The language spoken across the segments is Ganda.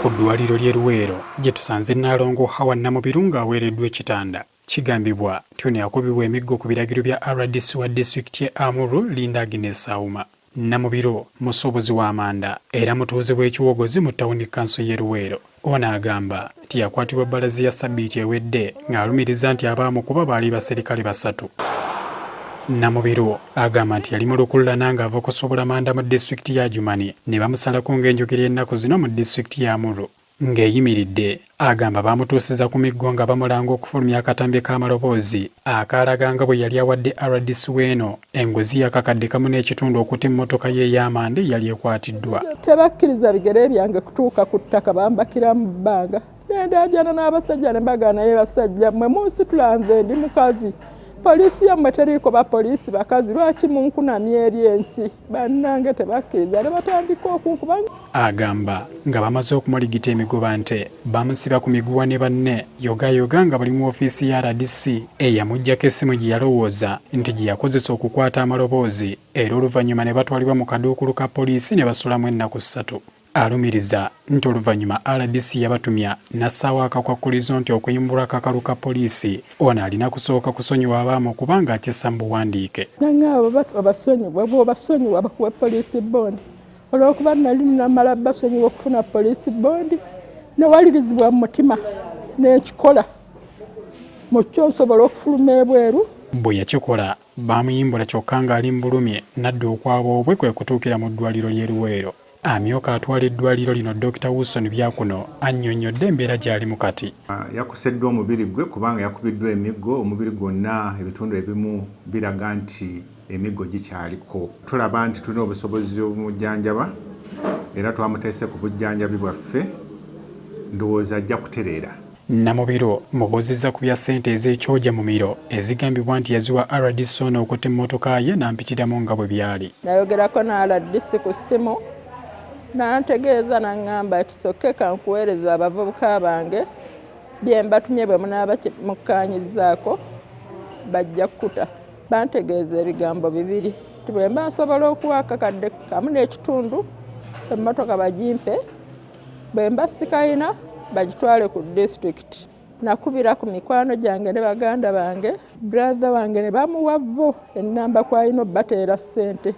Ku ddwaliro ly'e Luweero gye tusanze Nnaalongo Hawa Namubiru ng'aweereddwa ekitanda. Kigambibwa nti ono yakubibwa emiggo ku biragiro bya RDC wa disitulikiti y'e Amuru Linda Agnes Auma. Namubiru musuubuzi w'amanda era mutuuze w'ekiwogozi mu ttawuni kkanso y'e Luweero. Ono agamba nti yakwatibwa bbalazi ya ssabbiiti ewedde ng'alumiriza nti abaamukuba baali baserikale basatu. Namubiru agamba nti yali mu lukululana ng'ava okusobola manda mu disitulikiti ya Jumani ne bamusalako ng'enjogera ennaku zino mu disitulikiti ya Amuru. Ng'eyimiridde agamba baamutuusiza ku miggo nga bamulanga okufulumya akatambi k'amaloboozi akaalaga nga bwe yali awadde RDC w'eno enguzi y'akakadde kamu n'ekitundu okuta emmotoka ye ey'amanda yali ekwatiddwa. Tebakkiriza bigere byange kutuuka ku ttaka bambakira mu bbanga. Nendaajana n'abasajja ne mbagana ye basajja mmwe munsitula nze ndi mukazi. Polisi yammwe teriiko bapoliisi bakazi lwaki munkunamya eri ensi bannange tebakkiriza ne batandika okunkuba. Agamba nga bamaze okumuligita emigoba nte bamusiba ku miguwa ne banne yogayoga nga bali mu ofiisi ya RDC eyamuggyako essimu gye yalowooza nti gye yakozesa okukwata amaloboozi era oluvannyuma ne batwalibwa mu kaduukulu ka poliisi ne basulamu ennaku 3. Alumiriza nti oluvannyuma RDC yabatumya n'assaawo akakwakkulizo nti okuyimbulwa akakalu ka poliisi ono alina kusooka kusonyiwa abaamu kubanga akissa mu buwandiike. Nange bw'obasonyiwa bakuwa poliisi bondi olw'okuba nali namala basonyiwa okufuna poliisi bondi newalirizibwa mu mutima n'ekikola mu kyo nsobola okufuluma ebweru. Bwe yakikola baamuyimbula kyokka ng'ali mu bulumi n'adda okwaba obwe kwe kutuukira mu ddwaliro ly'e Luweero. Amyoka atwala eddwaliro lino Dr. Wilson Byakuno annyonnyodde embeera gy'ali mu kati. Yakuseddwa omubiri gwe kubanga yakubiddwa emiggo, omubiri gwonna ebitundu ebimu biraga nti emiggo gikyaliko. Tulaba nti tulina obusobozi obumujjanjaba era twamuteese ku bujjanjabi bwaffe, ndowooza ajja kutereera. Namubiru mubuuzizza ku bya ssente ez'ekyoja mu miro ezigambibwa nti yaziwa RDC ono okutta emmotoka ye n'ampitiramu nga bwe byali. Nayogerako na RDC ku ssimu n'antegeeza n'aŋŋamba nti sokke kankuweereza abavubuka bange bye mbatumye bwe munaaba mukkaanyizzaako bajja kkuta. Bantegeeza ebigambo bibiri nti bwe mba nsobola okuwa akakadde kamu n'ekitundu emmotoka bagimpe, bwe mba sikayina bagitwale ku disitulikiti. Nakubira ku mikwano gyange ne baganda bange, brother wange ne bamuwa bo ennamba kw'alina obbateera ssente.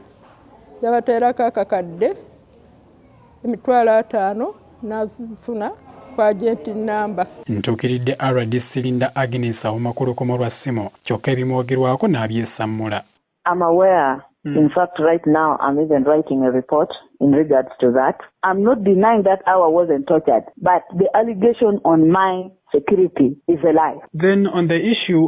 Yabateerako akakadde $5,000 n'azifuna kwa agenti namba. Ntuukiridde RDC Linda Agnes Auma ku lukomo lwa ssimu kyokka ebimwogerwako n'abyesammula. I'm aware. In fact, right now, I'm even writing a report in regards to that. I'm not denying that Awa wasn't tortured, but the allegation on my security is a lie. Then on the issue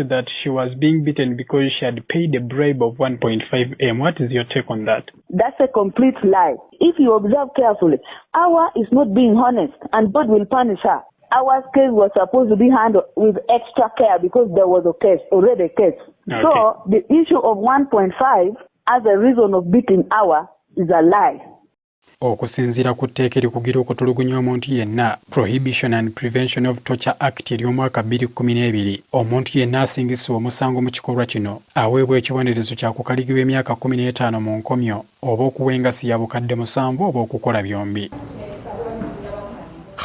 that she was being beaten because she had paid a bribe of 1.5 M, what is your take on that? That's a complete lie. If you observe carefully, Awa is not being honest, and God will punish her. Our case was supposed to be handled with extra care because there was already a case. Okay. So the issue of 1.5 as a reason of beating Awa is a lie. Okusinziira ku tteeka erikugira okutulugunya omuntu yenna Prohibition and Prevention of Torture Act ery'omwaka 2012, omuntu yenna asingisibwa omusango mu kikolwa kino aweebwa ekibonerezo kya kukaligibwa emyaka 15 mu nkomyo oba okuwengasi ya bukadde 7 oba okukola byombi.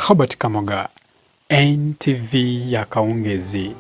Robert Kamoga, NTV ya Kawungezi.